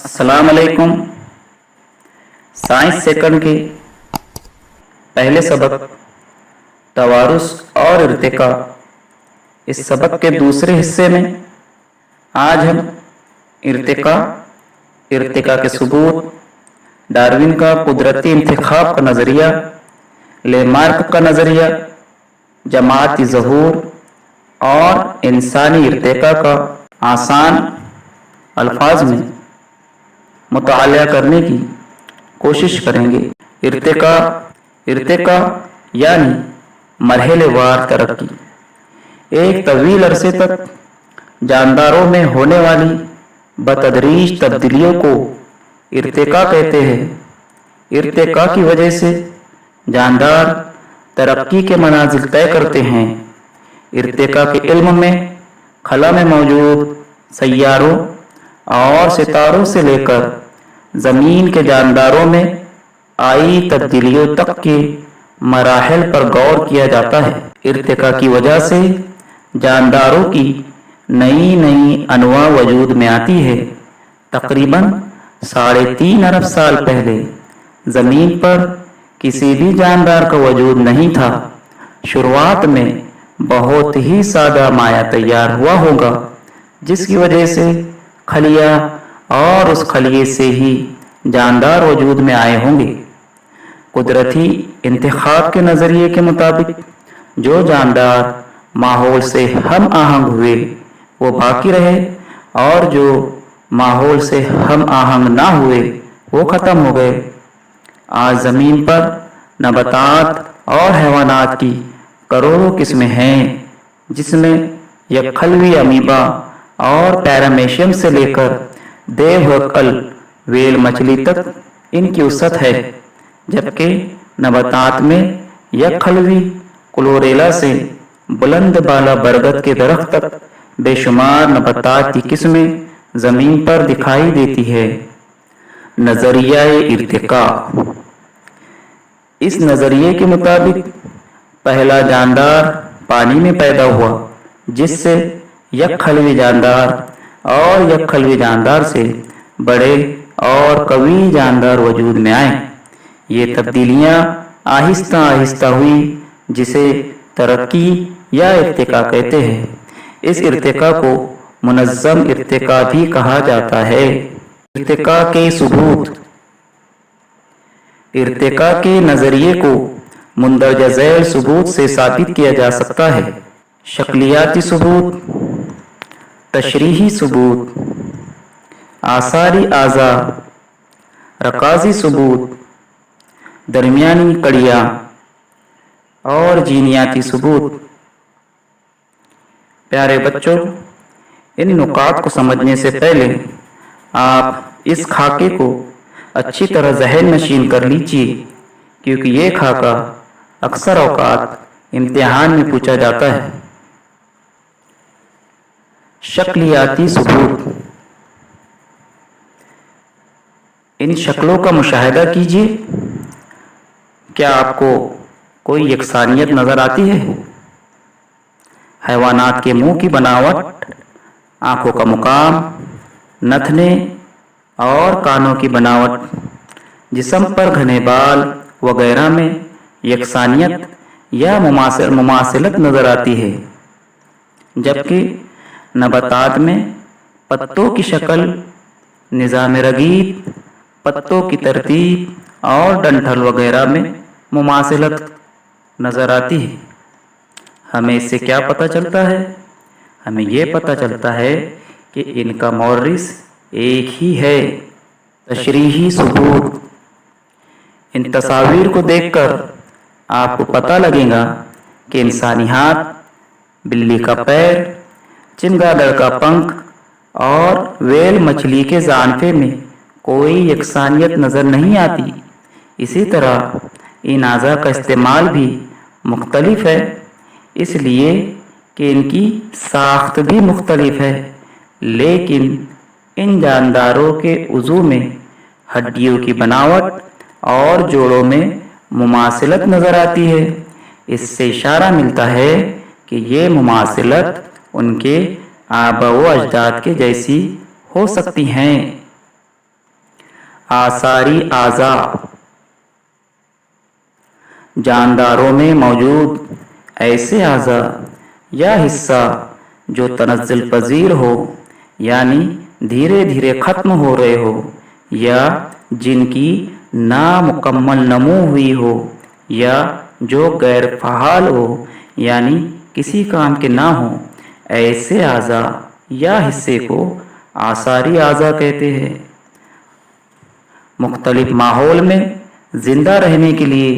अस्सलाम वालेकुम। Science second के पहले सबक तवारुस और इर्तिका, इस सबक के दूसरे हिस्से में आज हम इर्तिका के सबूत, डार्विन का कुदरती इंतखाब का नज़रिया, लेमार्क का नज़रिया, जमाती ज़हूर और इंसानी इर्तिका का आसान अल्फाज में मुताला करने की कोशिश करेंगे। इर्तिका यानी मरहलेवार तरक्की। एक तवील अरसे तक जानदारों में होने वाली बतदरीज तब्दीलियों को इर्तिका कहते हैं। इर्तिका की वजह से जानदार तरक्की के मनाजिल तय करते हैं। इर्तिका के इल्म में खला में मौजूद सैयारों और सितारों से लेकर ज़मीन के जानदारों में आई तब्दीलियों तक के मराहिल पर गौर किया जाता है। इर्तिका की वजह से जानदारों की नई नई अनवा वजूद में आती है। तकरीबन 3.5 अरब साल पहले ज़मीन पर किसी भी जानदार का वजूद नहीं था। शुरुआत में बहुत ही सादा माया तैयार हुआ होगा, जिसकी वजह से खलिया और उस खलिए से ही जानदार वजूद में आए होंगे। कुदरती इंतखाब के नज़रिए के मुताबिक जो जानदार माहौल से हम आहंग हुए वो बाकी रहे, और जो माहौल से हम आहंग ना हुए वो ख़त्म हो गए। आज ज़मीन पर नबातात और हैवानात की करोड़ों किस्में हैं, जिसमें यकखलवी अमीबा और पैरामेशियम से लेकर देवहकल वेल मछली तक इनकी वसअत है, जबकि नबातात में यकखलवी क्लोरेला से बुलंद बाला बरगद के दरख्त तक बेशुमार नबातात की किस्में ज़मीन पर दिखाई देती है। नज़रिया इर्तिका। इस नज़रिए के मुताबिक पहला जानदार पानी में पैदा हुआ, जिससे यकखलवी जानदार और यकखलवी जानदार से बड़े और कवी जानदार वजूद में आए। ये तब्दीलियां आहिस्ता आहिस्ता हुई, जिसे तरक्की या इर्तिका कहते हैं। इस इर्तिका को मुनज़्ज़म इर्तिका भी कहा जाता है। इर्तिका के सबूत। इर्तिका के नज़रिए को मुंदरजा ज़ैल सबूत से साबित किया जा सकता है। शक्लियाती सबूत, तशरीही सबूत, आसारी आज़ा, रकाज़ी सबूत, दरमियानी कड़ियाँ और जीनियाती सबूत। प्यारे बच्चों, इन नुकात को समझने से पहले आप इस खाके को अच्छी तरह ज़हन नशीन कर लीजिए, क्योंकि ये खाका अक्सर औकात इम्तिहान में पूछा जाता है। शक्लियाती सबूत। इन शक्लों का मुशाहिदा कीजिए। क्या आपको कोई यकसानियत नज़र आती है? हैवानात के मुंह की बनावट, आँखों का मुकाम, नथने और कानों की बनावट, जिस्म पर घने बाल वगैरह में यकसानियत या मुमासिलत नज़र आती है, जबकि नबातात में पत्तों की शक्ल, निज़ाम रगीब, पत्तों की तरतीब और डंठल वगैरह में मुमासिलत नज़र आती है। हमें इससे क्या पता चलता है? हमें ये पता चलता है कि इनका मौरिस एक ही है। तशरीही सबूत। इन तस्वीर को देखकर आपको पता लगेगा कि इंसानी हाथ, बिल्ली का पैर, चमगादड़ का पंख और वेल मछली के ज़ानफे में कोई यकसानियत नज़र नहीं आती। इसी तरह इन आज़ा का इस्तेमाल भी मुख्तलिफ है, इसलिए कि इनकी साख्त भी मुख्तलिफ है, लेकिन इन जानदारों के उज़ू में हड्डियों की बनावट और जोड़ों में मुमासिलत नज़र आती है। इससे इशारा मिलता है कि ये मुमासिलत उनके आबा व अजदाद के जैसी हो सकती हैं। आसारी आज़ा। जानदारों में मौजूद ऐसे आज़ा या हिस्सा जो तनज़्ज़ुल पजीर हो, यानी धीरे धीरे ख़त्म हो रहे हो, या जिनकी नामुकम्मल नमू हुई हो, या जो गैर फ़आल हो, यानी किसी काम के ना हो, ऐसे आज़ा या हिस्से को आसारी आज़ा कहते हैं। मुख्तलिफ माहौल में ज़िंदा रहने के लिए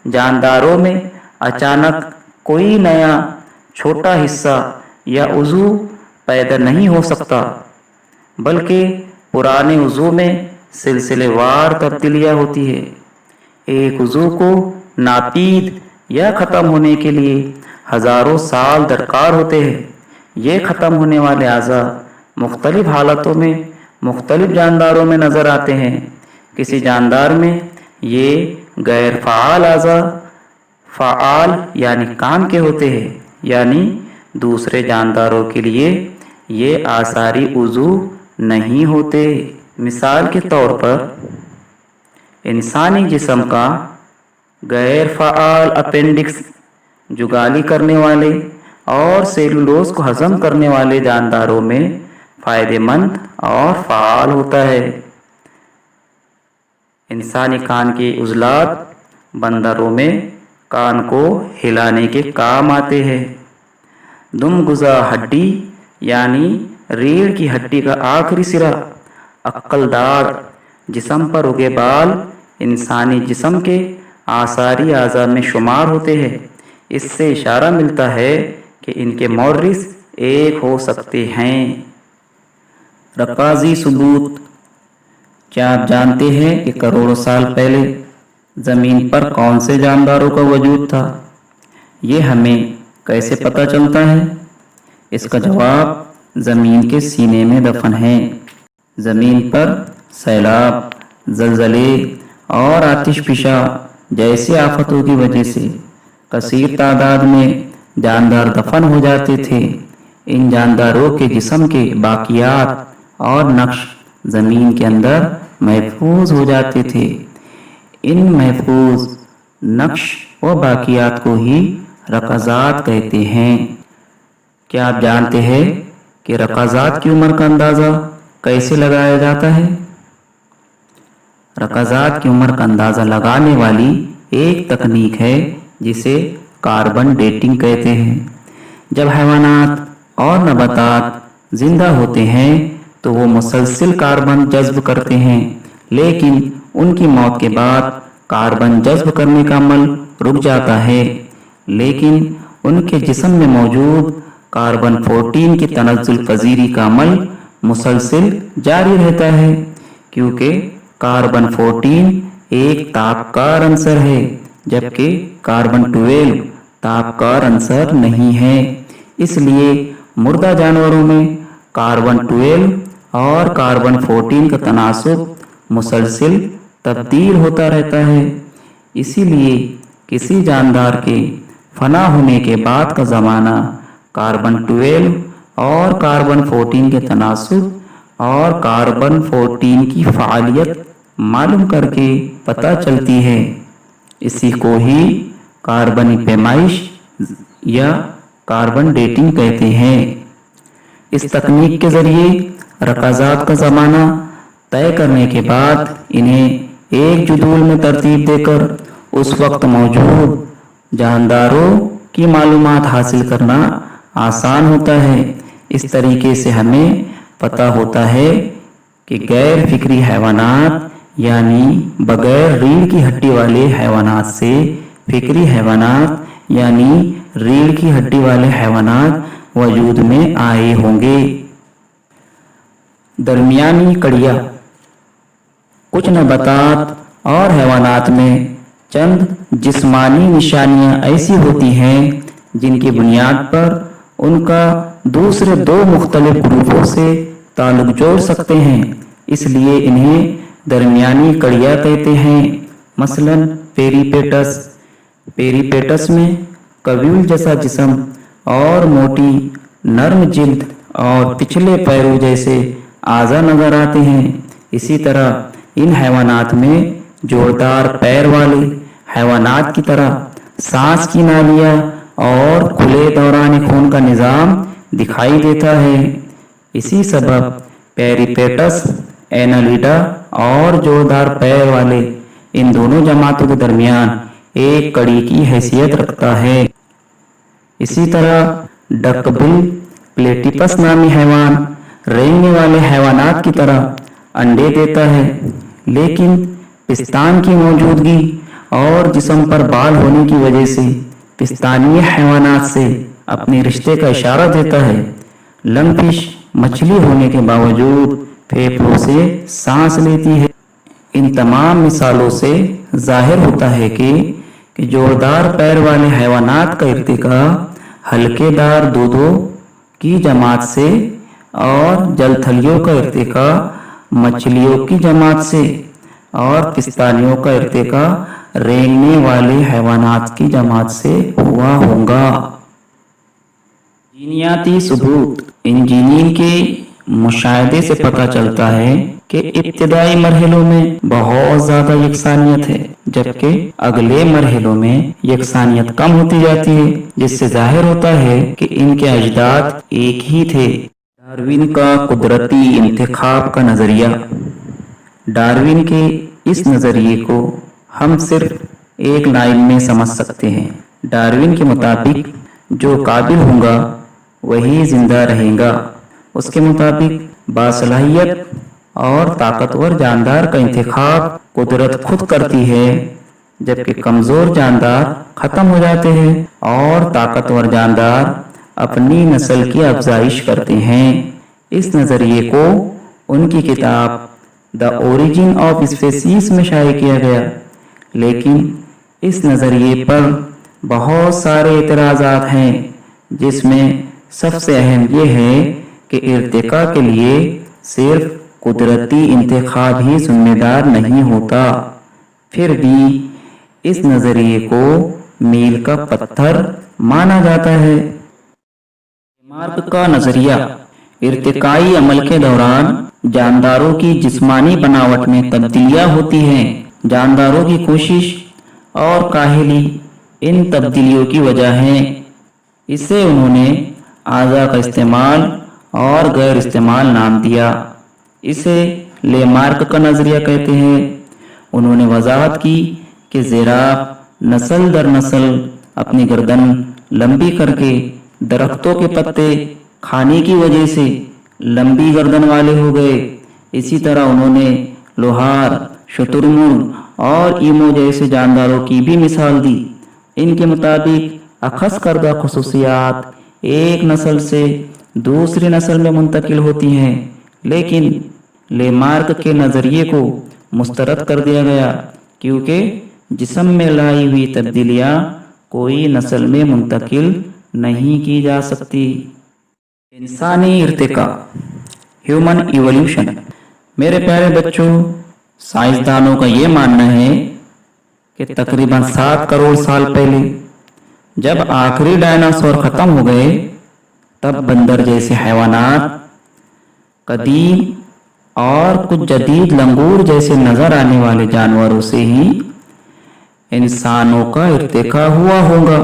जानदारों में अचानक कोई नया छोटा हिस्सा या उज़ू पैदा नहीं हो सकता, बल्कि पुराने उज़ू में सिलसिलेवार तब्दीलियाँ होती है। एक उज़ू को नापीद या ख़त्म होने के लिए हज़ारों साल दरकार होते हैं। ये ख़त्म होने वाले आज़ा मुख्तलिफ हालतों में मुख्तलिफ जानदारों में नज़र आते हैं। किसी जानदार में ये गैर फ़आल आज़ा फ़आल यानी काम के होते हैं, यानी दूसरे जानदारों के लिए ये आसारी उज़ू नहीं होते। मिसाल के तौर पर इंसानी जिस्म का गैर फ़आल अपेंडिक्स जुगाली करने वाले और सेलुलोज को हज़म करने वाले जानदारों में फ़ायदेमंद और फ़आल होता है। इंसानी कान के उज़लात बंदरों में कान को हिलाने के काम आते हैं। दुमगुज़ा हड्डी यानी रीढ़ की हड्डी का आखिरी सिरा, अक्लदार जिस्म पर उगे बाल इंसानी जिस्म के आसारी आज़ा में शुमार होते हैं। इससे इशारा मिलता है कि इनके मौरिस एक हो सकते हैं। रकाज़ी सबूत। क्या आप जानते हैं कि करोड़ों साल पहले ज़मीन पर कौन से जानदारों का वजूद था? ये हमें कैसे पता चलता है? इसका जवाब ज़मीन के सीने में दफन है। ज़मीन पर सैलाब, ज़लज़ले और आतिशफ़िशा जैसी आफतों की वजह से कसीर तादाद में जानदार दफन हो जाते थे। इन जानदारों के जिस्म के बाकियात और नक्श ज़मीन के अंदर महफूज हो जाते थे। इन महफूज नक्श व बाकियात को ही रकाज़ात कहते हैं। क्या आप जानते हैं कि रकाज़ात की उम्र का अंदाज़ा कैसे लगाया जाता है? रकाज़ात की उम्र का अंदाज़ा लगाने वाली एक तकनीक है जिसे कार्बन डेटिंग कहते हैं। जब हैवानात और नबातात जिंदा होते हैं तो वो मुसलसिल कार्बन जज्ब करते हैं, लेकिन उनकी मौत के बाद कार्बन जज्ब करने का अमल रुक जाता है। लेकिन उनके जिस्म में मौजूद कार्बन 14 की तनज़्ज़ुल पजीरी का अमल मुसलसिल जारी रहता है, क्योंकि कार्बन 14 एक तापकार अंसर है, जबकि कार्बन 12 तापकार अंसर नहीं है। इसलिए मुर्दा जानवरों में कार्बन 12 और कार्बन 14 का तनासुब मुसलसिल तब्दील होता रहता है। इसीलिए किसी जानदार के फना होने के बाद का ज़माना कार्बन 12 और कार्बन 14 के तनासुब और कार्बन 14 की फ़आलियत मालूम करके पता चलती है। इसी को ही कार्बनी पैमाइश या कार्बन डेटिंग कहते हैं। इस तकनीक के ज़रिए रकाज़ात का ज़माना तय करने के बाद इन्हें एक जदूल में तरतीब देकर उस वक्त मौजूद जानदारों की मालूमात हासिल करना आसान होता है। इस तरीके से हमें पता होता है कि गैर फिक्री हैवानात यानी बगैर रीढ़ की हड्डी वाले हैवानात से फिक्री हैवानात यानी रीढ़ की हड्डी वाले हैवानात वजूद में आए होंगे। दरमियानी कड़िया। कुछ नबातात और हैवानात में चंद जिस्मानी निशानियां ऐसी होती हैं जिनकी बुनियाद पर उनका दूसरे दो मुख्तलिफ ग्रुपों से ताल्लुक जोड़ सकते हैं, इसलिए इन्हें दरमियानी कड़िया कहते हैं। मसलन पेरीपेटस। पेरीपेटस में कव्यूल जैसा जिस्म और मोटी नर्म जिल्द और पिछले पैरों जैसे आज़ा नजर आते हैं। इसी तरह इन हैवानात में जोरदार पैर वाले हैवानात की तरह सांस की नालियां और खुले दौरान खून का निज़ाम दिखाई देता है। इसी सबब पेरिपेटस एनालिडा और जोरदार पैर वाले इन दोनों जमातों के दरमियान एक कड़ी की हैसियत रखता है। इसी तरह डकबिल प्लेटिपस नामी हैवान रेंगने वाले हैवानात की तरह अंडे देता है, लेकिन पिस्तान की मौजूदगी और जिस्म पर बाल होने की वजह से पिस्तानीय हैवानात से अपने रिश्ते का इशारा देता है। लंगफिश मछली होने के बावजूद फेफड़ों से सांस लेती है। इन तमाम मिसालों से जाहिर होता है कि जोरदार पैर वाले हैवानात का इर्तिका हल्केदार दूधों की जमात से और जलथलियों का इर्तिका मछलियों की जमात से और पिस्तानियों का इर्तिका रेंगने वाले हैवानात की जमात से हुआ होगा। जीनियाती सबूत। इंजीनियर के मुशाहिदे से पता चलता है कि इब्तिदाई मरहलों में बहुत ज्यादा यकसानियत है, जबकि अगले मरहलों में यकसानियत कम होती जाती है, जिससे जाहिर होता है कि इनके अजदाद एक ही थे। डार्विन का कुदरती इंतखाब का नजरिया। डार्विन के इस नजरिए को हम सिर्फ एक लाइन में समझ सकते हैं। डार्विन के मुताबिक जो काबिल होगा वही जिंदा रहेगा। उसके मुताबिक बासलाहियत और ताकतवर जानदार का इंतखाब कुदरत खुद करती है, जबकि कमजोर जानदार खत्म हो जाते हैं और ताकतवर जानदार अपनी नस्ल की अफजाइश करते हैं। इस नजरिए को उनकी किताब द ओरिजिन ऑफ स्पीसीज में शाये किया गया, लेकिन इस नजरिए पर बहुत सारे एतराज़ात हैं, जिसमें सबसे अहम ये है कि इर्तिका के लिए सिर्फ कुदरती इंतखाब ही जिम्मेदार नहीं होता। फिर भी इस नजरिए को मील का पत्थर माना जाता है। मार्क का नजरिया। इर्तिकाई अमल के दौरान जानदारों की जिस्मानी बनावट में तब्दीलियां होती हैं। जानदारों की कोशिश और काहिली इन तब्दीलियों की वजह है। इसे उन्होंने आज़ा का इस्तेमाल और गैर इस्तेमाल नाम दिया। इसे लेमार्क का नजरिया कहते हैं। उन्होंने वजाहत की कि ज़िराफ नस्ल दर नस्ल अपनी गर्दन लंबी करके दरख्तों के पत्ते खाने की वजह से लंबी गर्दन वाले हो गए। इसी तरह उन्होंने लोहार, शुतुरमुर्ग और ईमो जैसे जानदारों की भी मिसाल दी। इनके मुताबिक अखज़ करदा खुसूसियात एक नस्ल से दूसरी नस्ल में मुंतकिल होती हैं, लेकिन लेमार्क के नज़रिए को मुस्तरद कर दिया गया, क्योंकि जिस्म में लाई हुई तब्दीलियाँ कोई नस्ल में मुंतकिल नहीं की जा सकती। इंसानी इर्तिका, ह्यूमन इवोल्यूशन। मेरे प्यारे बच्चों, साइंसदानों का ये मानना है कि तकरीबन 7 करोड़ साल पहले जब आखिरी डायनासोर खत्म हो गए, तब बंदर जैसे हैवानात कदीम और कुछ जदीद लंगूर जैसे नजर आने वाले जानवरों से ही इंसानों का इर्तिका हुआ होगा।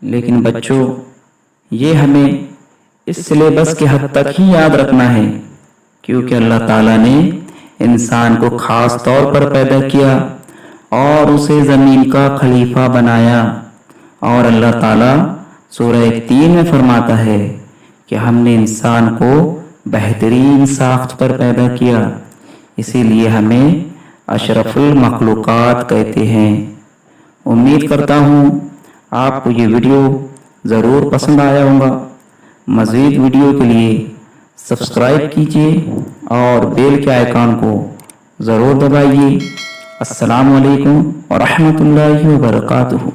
लेकिन बच्चों, ये हमें इस सिलेबस के हद तक ही याद रखना है, क्योंकि अल्लाह ताला ने इंसान को खास तौर पर पैदा किया और उसे ज़मीन का खलीफा बनाया। और अल्लाह ताला सूरह 3 में फरमाता है कि हमने इंसान को बेहतरीन साख्त पर पैदा किया, इसीलिए हमें अशरफुल मखलूक़ात कहते हैं। उम्मीद करता हूँ आपको ये वीडियो ज़रूर पसंद आया होगा। मज़ीद वीडियो के लिए सब्सक्राइब कीजिए और बेल के आइकॉन को ज़रूर दबाइए। अस्सलामु अलैकुम व रहमतुल्लाहि व बरकातुहू।